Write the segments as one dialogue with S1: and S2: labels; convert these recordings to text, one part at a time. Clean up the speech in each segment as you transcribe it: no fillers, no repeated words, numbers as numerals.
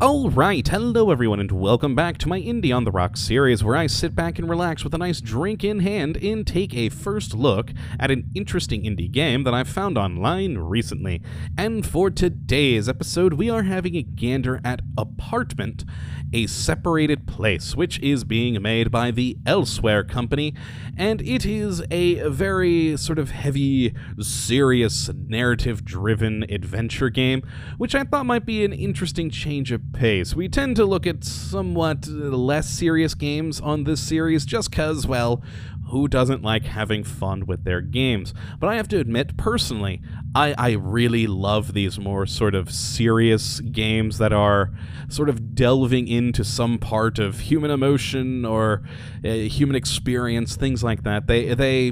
S1: Alright, hello everyone and welcome back to my Indie on the Rocks series where I sit back and relax with a nice drink in hand and take a first look at an interesting indie game that I've found online recently. And for today's episode we are having a gander at Apartment, a separated place, which is being made by the Elsewhere company, and it is a very sort of heavy, serious, narrative-driven adventure game, which I thought might be an interesting change of pace. We tend to look at somewhat less serious games on this series just because, well, who doesn't like having fun with their games? But I have to admit, personally, I really love these more sort of serious games that are sort of delving into some part of human emotion or human experience, things like that. They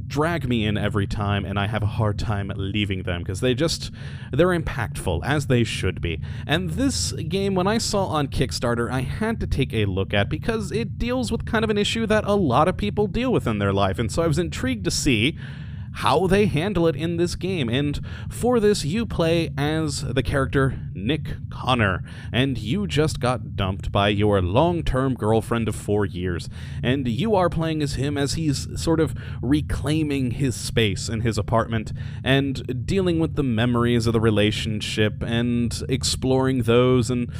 S1: drag me in every time, and I have a hard time leaving them because they're impactful, as they should be. And this game, when I saw on Kickstarter, I had to take a look at because it deals with kind of an issue that a lot of people deal with in their life, and so I was intrigued to see how they handle it in this game. And for this, you play as the character Nick Connor, and you just got dumped by your long-term girlfriend of 4 years, and you are playing as him as he's sort of reclaiming his space in his apartment and dealing with the memories of the relationship and exploring those and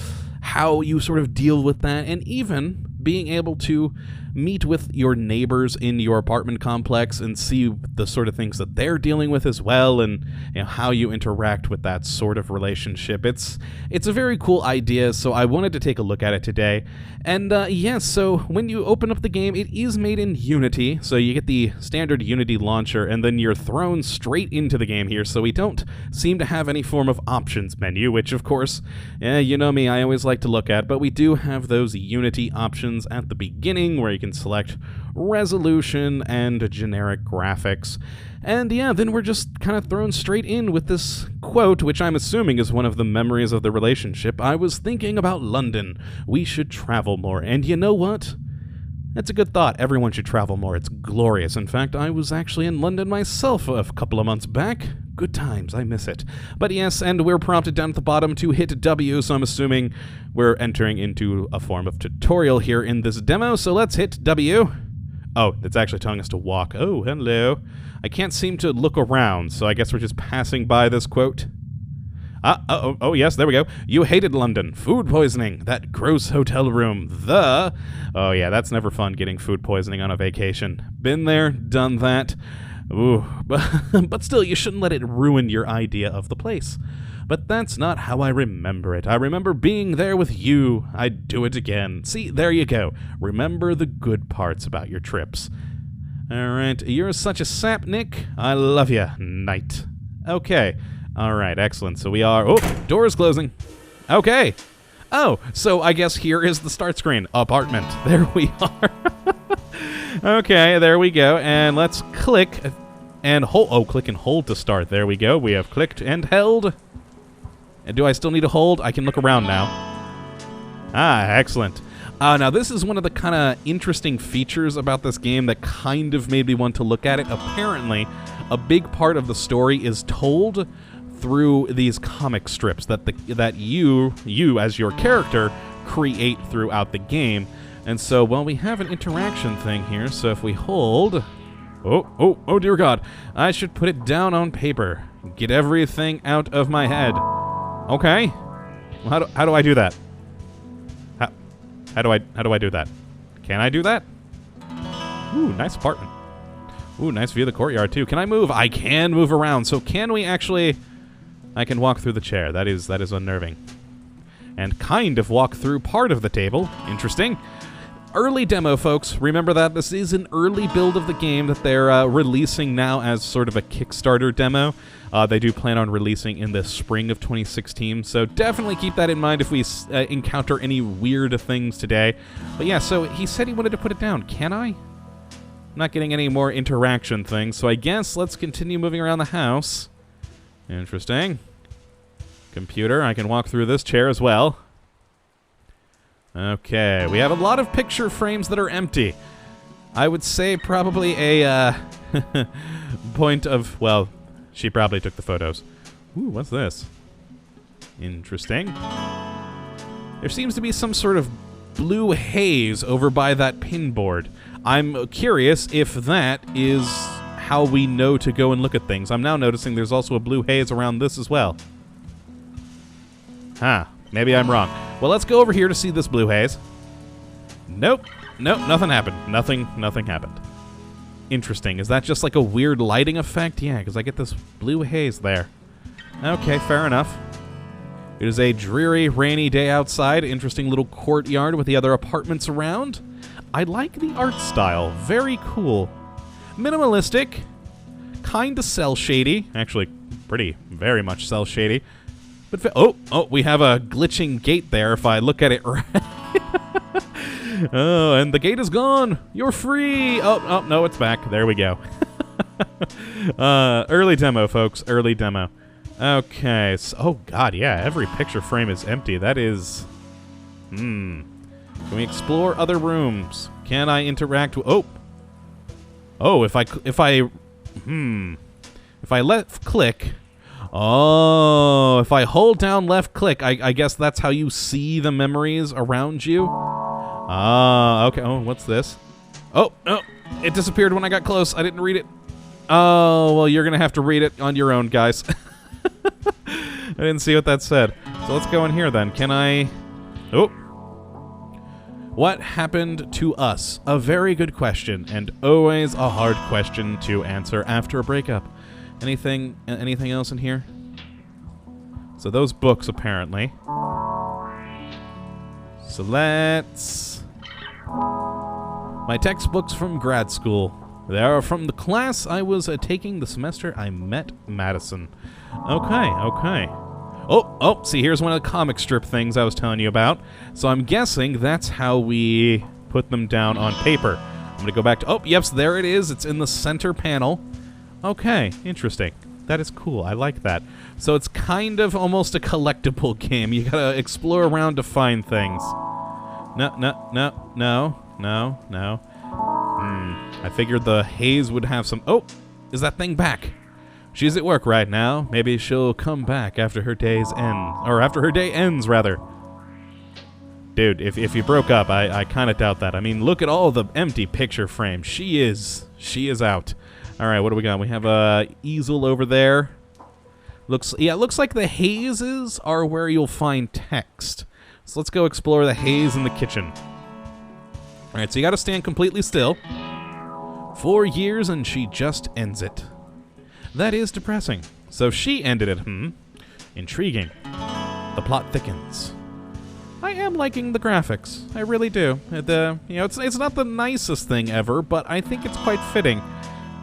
S1: how you sort of deal with that, and even being able to meet with your neighbors in your apartment complex and see the sort of things that they're dealing with as well, and how you interact with that sort of relationship. It's a very cool idea, so I wanted to take a look at it today. And yes, so when you open up the game, it is made in Unity, so you get the standard Unity launcher, and then you're thrown straight into the game here, so we don't seem to have any form of options menu, which of course, you know me, I always like to look at, but we do have those Unity options at the beginning where you can select resolution and generic graphics. And yeah, then we're just kind of thrown straight in with this quote, which I'm assuming is one of the memories of the relationship. I was thinking about London. We should travel more. And you know what? That's a good thought. Everyone should travel more. It's glorious. In fact, I was actually in London myself a couple of months back. Good times. I miss it. But yes, and we're prompted down at the bottom to hit W, so I'm assuming we're entering into a form of tutorial here in this demo, so let's hit W. Oh, it's actually telling us to walk. Oh, hello. I can't seem to look around, so I guess we're just passing by this quote. Oh, yes, there we go. You hated London. Food poisoning. That gross hotel room. Oh, yeah, that's never fun, getting food poisoning on a vacation. Been there, done that. Ooh, but still, you shouldn't let it ruin your idea of the place. But that's not how I remember it. I remember being there with you. I'd do it again. See, there you go. Remember the good parts about your trips. Alright, you're such a sap, Nick. I love ya, Knight. Okay. Alright, excellent. So we are... Oh, door's closing. Okay. Oh, so I guess here is the start screen. Apartment. There we are. Okay, there we go. And let's click and hold. Oh, click and hold to start. There we go. We have clicked and held. And do I still need to hold? I can look around now. Ah, excellent. Now, this is one of the kind of interesting features about this game that kind of made me want to look at it. Apparently, a big part of the story is told through these comic strips that you as your character create throughout the game. And so, well, we have an interaction thing here, so if we hold... Oh, dear God. I should put it down on paper. Get everything out of my head. Okay. Well, how do I do that? How do I do that? Can I do that? Ooh, nice apartment. Ooh, nice view of the courtyard, too. Can I move? I can move around. So can we actually... I can walk through the chair. That is unnerving. And kind of walk through part of the table. Interesting. Early demo, folks. Remember that this is an early build of the game that they're releasing now as sort of a Kickstarter demo. They do plan on releasing in the spring of 2016, so definitely keep that in mind if we encounter any weird things today. But yeah, so he said he wanted to put it down. Can I? I'm not getting any more interaction things, so I guess let's continue moving around the house. Interesting. Computer, I can walk through this chair as well. Okay, we have a lot of picture frames that are empty. I would say probably a point of, well, she probably took the photos. Ooh, what's this? Interesting. There seems to be some sort of blue haze over by that pinboard. I'm curious if that is how we know to go and look at things. I'm now noticing there's also a blue haze around this as well. Huh. Maybe I'm wrong. Well, let's go over here to see this blue haze. Nope. Nope, nothing happened. Nothing happened. Interesting. Is that just like a weird lighting effect? Yeah, because I get this blue haze there. Okay, fair enough. It is a dreary, rainy day outside. Interesting little courtyard with the other apartments around. I like the art style. Very cool. Minimalistic. Kinda cel-shady. Actually, very much cel-shady. But oh, we have a glitching gate there if I look at it right. Oh, and the gate is gone. You're free. Oh, no, it's back. There we go. Early demo, folks. Early demo. Okay. So, oh, God, yeah. Every picture frame is empty. That is... Can we explore other rooms? Can I interact with... Oh, if I left click... Oh, if I hold down left click, I guess that's how you see the memories around you. Ah, okay. Oh, what's this? Oh, no. It disappeared when I got close. I didn't read it. Oh, well, you're going to have to read it on your own, guys. I didn't see what that said. So let's go in here then. Can I... Oh. What happened to us? A very good question, and always a hard question to answer after a breakup. Anything else in here? So those books, apparently. So let's... My textbooks from grad school. They are from the class I was taking the semester I met Madison. Okay. Oh, see, here's one of the comic strip things I was telling you about. So I'm guessing that's how we put them down on paper. I'm going to go back to... Oh, yep, there it is. It's in the center panel. Okay, interesting. That is cool. I like that. So it's kind of almost a collectible game. You gotta explore around to find things. No. I figured the haze would have some... Oh, is that thing back? She's at work right now. Maybe she'll come back after her day's end. Or after her day ends, rather. Dude, if you broke up, I kind of doubt that. I mean, look at all the empty picture frames. She is out. All right, what do we got? We have a easel over there. It looks like the hazes are where you'll find text. So let's go explore the haze in the kitchen. All right, so you got to stand completely still. 4 years and she just ends it. That is depressing. So she ended it, Intriguing. The plot thickens. I am liking the graphics. I really do. It's not the nicest thing ever, but I think it's quite fitting.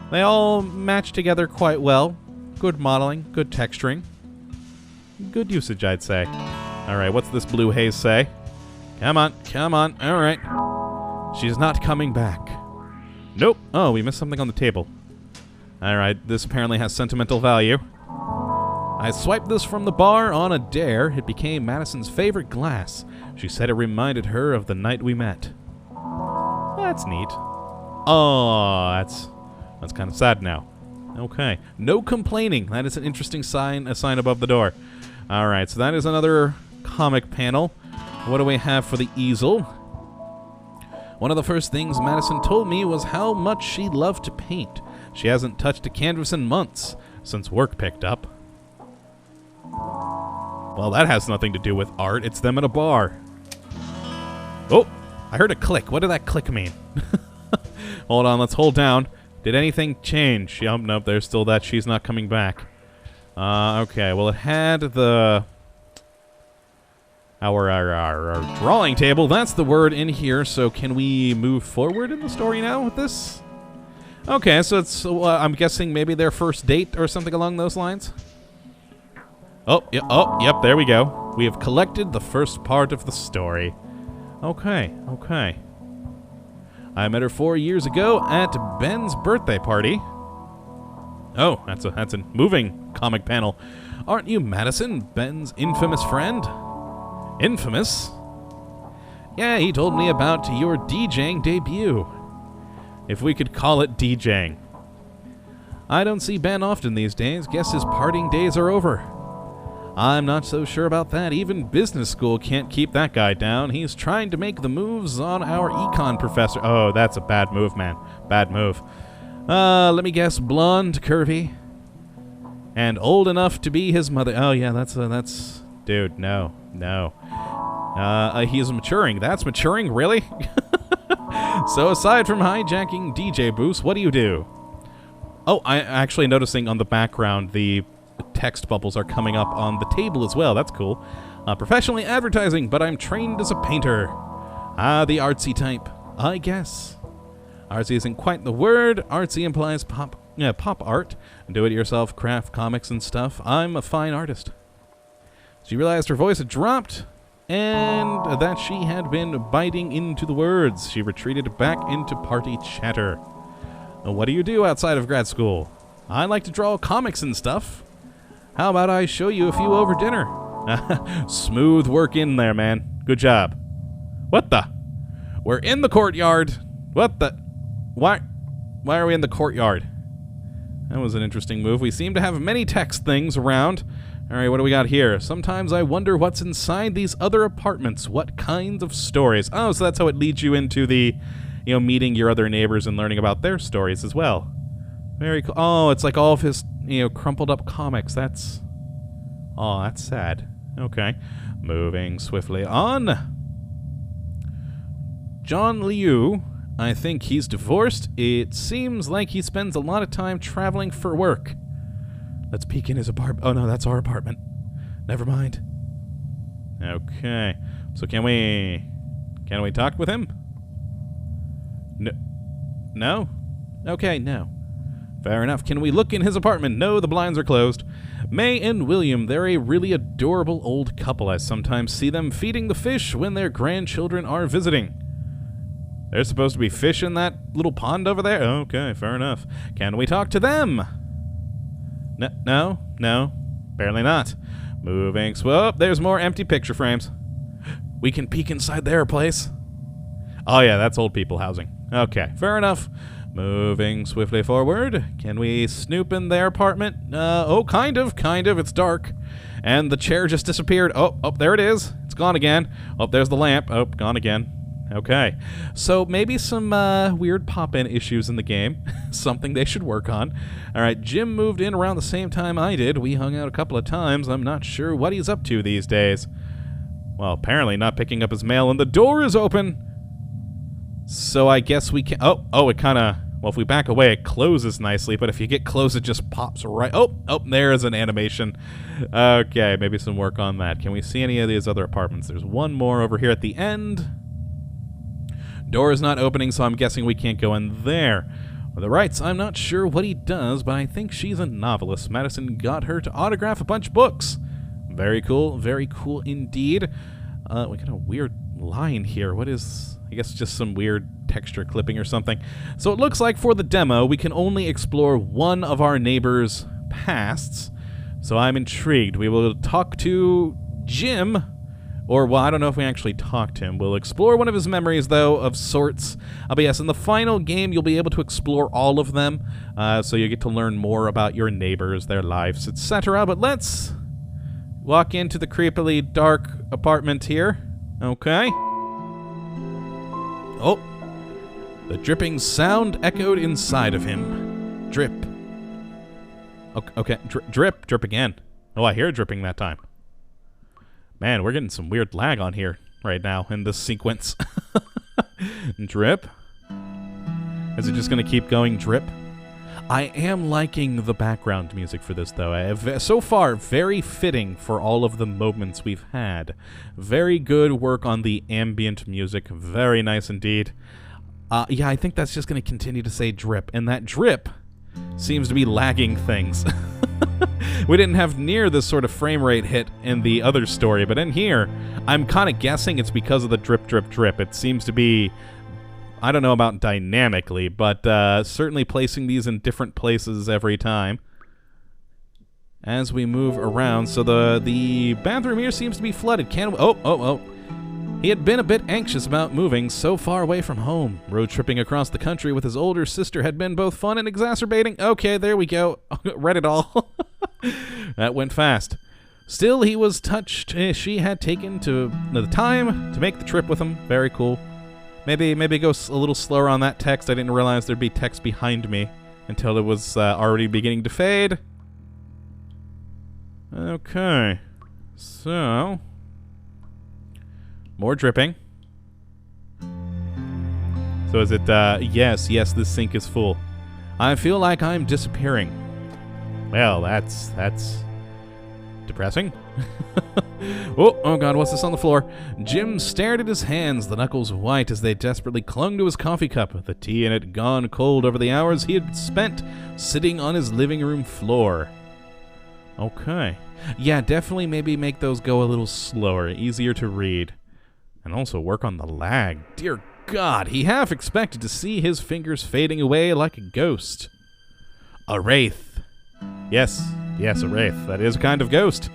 S1: They all match together quite well. Good modeling, good texturing. Good usage, I'd say. All right, what's this blue haze say? Come on. All right. She's not coming back. Nope. Oh, we missed something on the table. All right, this apparently has sentimental value. I swiped this from the bar on a dare. It became Madison's favorite glass. She said it reminded her of the night we met. That's neat. Oh, that's kind of sad now. Okay. No complaining. That is an interesting sign, a sign above the door. All right, so that is another comic panel. What do we have for the easel? One of the first things Madison told me was how much she loved to paint. She hasn't touched a canvas in months, since work picked up. Well, that has nothing to do with art. It's them at a bar. Oh, I heard a click. What did that click mean? Hold on, let's hold down. Did anything change? Nope, there's still that she's not coming back. Okay, well, it had the... Our drawing table, that's the word in here, so can we move forward in the story now with this? Okay, so it's, I'm guessing maybe their first date or something along those lines? Yep, there we go. We have collected the first part of the story. Okay. I met her 4 years ago at Ben's birthday party. Oh, that's a moving comic panel. Aren't you Madison, Ben's infamous friend? Infamous? Yeah, he told me about your DJing debut. If we could call it DJing. I don't see Ben often these days. Guess his partying days are over. I'm not so sure about that. Even business school can't keep that guy down. He's trying to make the moves on our econ professor. Oh, that's a bad move, man. Bad move. Let me guess. Blonde, curvy, and old enough to be his mother. Oh, yeah, that's... Dude, no. He's maturing. That's maturing? Really? So aside from hijacking DJ booths, what do you do? Oh, I'm actually noticing on the background the text bubbles are coming up on the table as well. That's cool. Professionally advertising, but I'm trained as a painter. The artsy type, I guess. Artsy isn't quite the word. Artsy implies pop art, do-it-yourself craft comics and stuff. I'm a fine artist. She realized her voice had dropped and that she had been biting into the words. She retreated back into party chatter. What do you do outside of grad school? I like to draw comics and stuff. How about I show you a few over dinner? Smooth work in there, man. Good job. What the? We're in the courtyard. What the? Why are we in the courtyard? That was an interesting move. We seem to have many text things around. All right, what do we got here? Sometimes I wonder what's inside these other apartments. What kinds of stories? Oh, so that's how it leads you into the, meeting your other neighbors and learning about their stories as well. Very cool. Oh, it's like all of his, crumpled up comics. That's sad. Okay. Moving swiftly on. John Liu, I think he's divorced. It seems like he spends a lot of time traveling for work. Let's peek in his apartment. Oh, no, that's our apartment. Never mind. Okay. So can we talk with him? No? Okay, no. Fair enough. Can we look in his apartment? No, the blinds are closed. May and William, they're a really adorable old couple. I sometimes see them feeding the fish when their grandchildren are visiting. There's supposed to be fish in that little pond over there? Okay, fair enough. Can we talk to them? No, barely not. Moving. Whoop, there's more empty picture frames. We can peek inside their place. Oh yeah, that's old people housing. Okay, fair enough. Moving swiftly forward. Can we snoop in their apartment? Oh, kind of. It's dark. And the chair just disappeared. Oh, there it is. It's gone again. Oh, there's the lamp. Oh, gone again. Okay. So maybe some weird pop-in issues in the game. Something they should work on. All right, Jim moved in around the same time I did. We hung out a couple of times. I'm not sure what he's up to these days. Well, apparently not picking up his mail, and the door is open. So I guess we can... Oh, it kind of... Well, if we back away, it closes nicely, but if you get close, it just pops right... Oh, there is an animation. Okay, maybe some work on that. Can we see any of these other apartments? There's one more over here at the end. Door is not opening, so I'm guessing we can't go in there. With the rights, I'm not sure what he does, but I think she's a novelist. Madison got her to autograph a bunch of books. Very cool indeed. We got a weird line here. What is... I guess just some weird texture clipping or something. So it looks like for the demo, we can only explore one of our neighbors' pasts. So I'm intrigued. We will talk to Jim, or, well, I don't know if we actually talk to him. We'll explore one of his memories, though, of sorts. But yes, in the final game, you'll be able to explore all of them. So you get to learn more about your neighbors, their lives, etc. But let's walk into the creepily dark apartment here. Okay. Oh, the dripping sound echoed inside of him. Drip. Okay, drip again. Oh, I hear it dripping that time. Man, we're getting some weird lag on here right now in this sequence. Drip. Is it just going to keep going drip? I am liking the background music for this, though. So far, very fitting for all of the moments we've had. Very good work on the ambient music. Very nice indeed. Yeah, I think that's just going to continue to say drip. And that drip seems to be lagging things. We didn't have near this sort of frame rate hit in the other story, but in here, I'm kind of guessing it's because of the drip. It seems to be... I don't know about dynamically, but certainly placing these in different places every time as we move around. So the bathroom here seems to be flooded. Can we... Oh. He had been a bit anxious about moving so far away from home. Road tripping across the country with his older sister had been both fun and exacerbating. Okay, there we go. Read it all. That went fast. Still, he was touched. She had taken the time to make the trip with him. Very cool. Maybe go a little slower on that text. I didn't realize there'd be text behind me until it was already beginning to fade. Okay. So, more dripping. So is it, yes, this sink is full. I feel like I'm disappearing. Well, that's depressing. Oh God, what's this on the floor? Jim stared at his hands, the knuckles white as they desperately clung to his coffee cup, the tea in it gone cold over the hours he had spent sitting on his living room floor. Okay. Yeah, definitely maybe make those go a little slower, easier to read. And also work on the lag. Dear God, he half expected to see his fingers fading away like a ghost. A wraith. Yes, a wraith. That is a kind of ghost.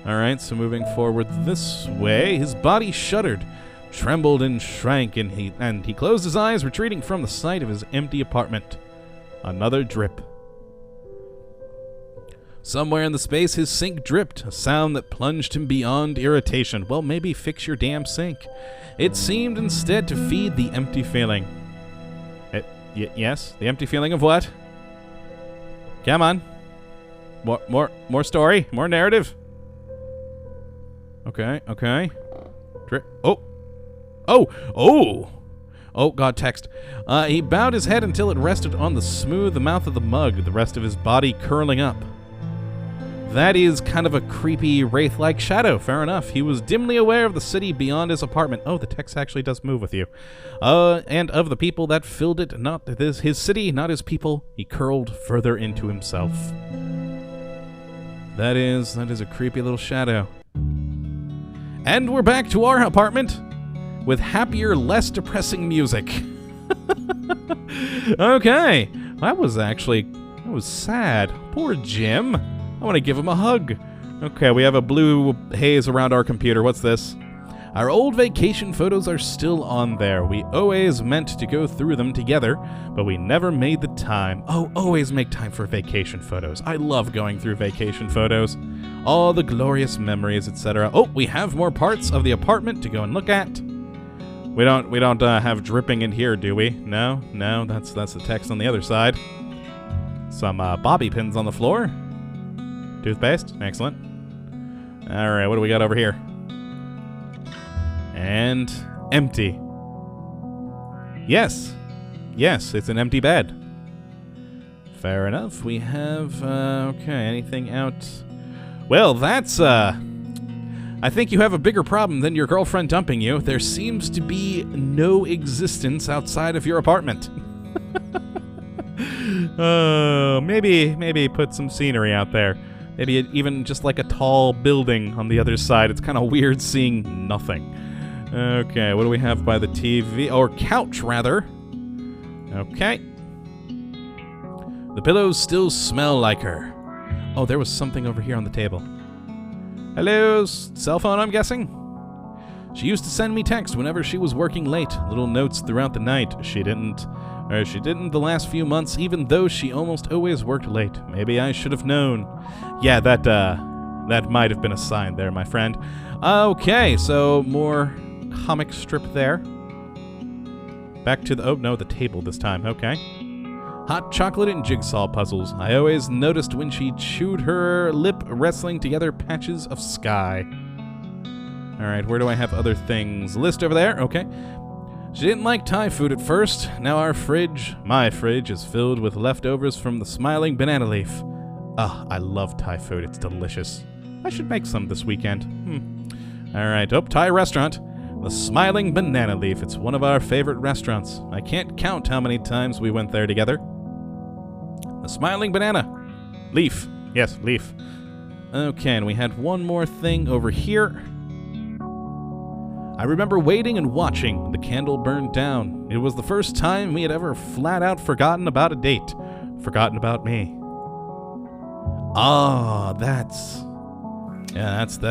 S1: Alright, so moving forward this way, his body shuddered, trembled and shrank, and he closed his eyes, retreating from the sight of his empty apartment. Another drip. Somewhere in the space, his sink dripped, a sound that plunged him beyond irritation. Well, maybe fix your damn sink. It seemed instead to feed the empty feeling. Yes, the empty feeling of what? Come on. More story, more narrative. Okay. Oh, God, text. He bowed his head until it rested on the smooth mouth of the mug, the rest of his body curling up. That is kind of a creepy wraith-like shadow. Fair enough. He was dimly aware of the city beyond his apartment. Oh, the text actually does move with you. And of the people that filled it, not his city, not his people. He curled further into himself. That is a creepy little shadow. And we're back to our apartment with happier, less depressing music. Okay. That was sad. Poor Jim. I want to give him a hug. Okay, we have a blue haze around our computer. What's this? Our old vacation photos are still on there. We always meant to go through them together, but we never made the time. Oh, always make time for vacation photos. I love going through vacation photos. All the glorious memories, etc. Oh, we have more parts of the apartment to go and look at. We don't have dripping in here, do we? No, that's the text on the other side. Some bobby pins on the floor. Toothpaste, excellent. Alright, what do we got over here? And empty. Yes, it's an empty bed. Fair enough, we have, okay, anything out? Well, that's, I think you have a bigger problem than your girlfriend dumping you. There seems to be no existence outside of your apartment. Maybe put some scenery out there. Maybe even just like a tall building on the other side. It's kind of weird seeing nothing. Okay, what do we have by the TV? Or couch, rather. Okay. The pillows still smell like her. Oh, there was something over here on the table. Hello, cell phone, I'm guessing? She used to send me text whenever she was working late. Little notes throughout the night. She didn't the last few months, even though she almost always worked late. Maybe I should have known. Yeah, that might have been a sign there, my friend. Okay, so more comic strip there. Back to the table this time. Okay. Hot chocolate and jigsaw puzzles. I always noticed when she chewed her lip, wrestling together patches of sky. Alright, where do I have other things? List over there? Okay. She didn't like Thai food at first. Now my fridge, is filled with leftovers from the smiling banana leaf. Ah, I love Thai food. It's delicious. I should make some this weekend. Alright, Thai restaurant. The Smiling Banana Leaf. It's one of our favorite restaurants. I can't count how many times we went there together. The Smiling Banana Leaf. Yes, leaf. Okay, and we had one more thing over here. I remember waiting and watching. The candle burned down. It was the first time we had ever flat out forgotten about a date. Forgotten about me. Ah, that's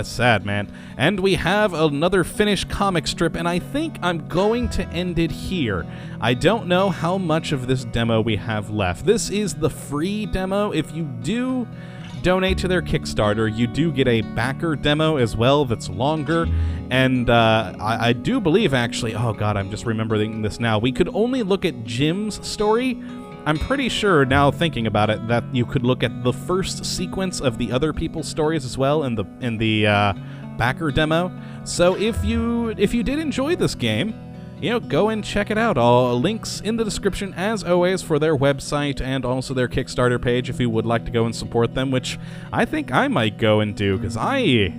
S1: sad, man. And we have another finished comic strip, and I think I'm going to end it here. I don't know how much of this demo we have left. This is the free demo. If you do donate to their Kickstarter, you do get a backer demo as well that's longer. And I do believe, actually, oh god, I'm just remembering this now, we could only look at Jim's story. I'm pretty sure, now thinking about it, that you could look at the first sequence of the other people's stories as well in the backer demo. So if you did enjoy this game, go and check it out. All links in the description, as always, for their website and also their Kickstarter page if you would like to go and support them, which I think I might go and do, because I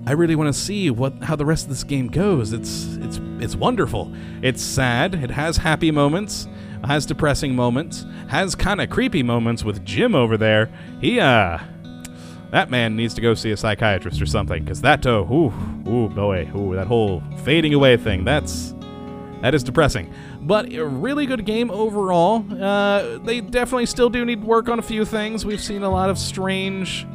S1: really want to see how the rest of this game goes. It's wonderful. It's sad. It has happy moments, has depressing moments, has kind of creepy moments with Jim over there. That man needs to go see a psychiatrist or something, because that, ooh boy, that whole fading away thing, that is depressing. But a really good game overall. They definitely still do need work on a few things. We've seen a lot of strange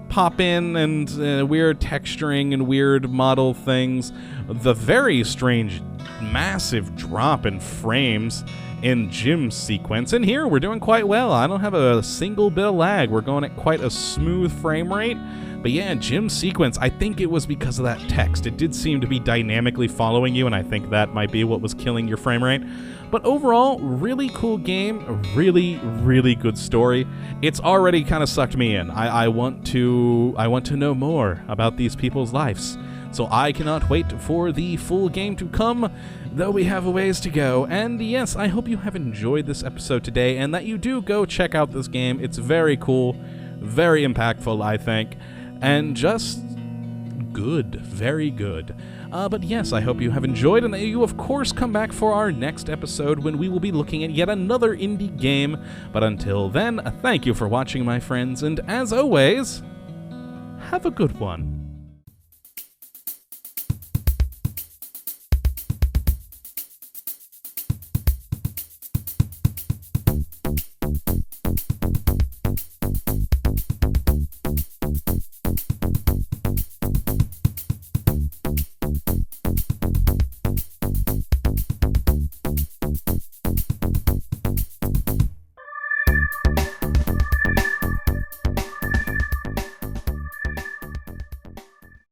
S1: pop-in and weird texturing and weird model things. The very strange, massive drop in frames in Jim's sequence. And here, we're doing quite well. I don't have a single bit of lag. We're going at quite a smooth frame rate. But yeah, Jim's sequence, I think it was because of that text. It did seem to be dynamically following you, and I think that might be what was killing your frame rate. But overall, really cool game, a really, really good story. It's already kind of sucked me in. I want to know more about these people's lives. So I cannot wait for the full game to come, though we have a ways to go. And yes, I hope you have enjoyed this episode today, and that you do go check out this game. It's very cool, very impactful, I think, and just good, very good. But yes, I hope you have enjoyed, and that you, of course, come back for our next episode when we will be looking at yet another indie game. But until then, thank you for watching, my friends, and as always, have a good one.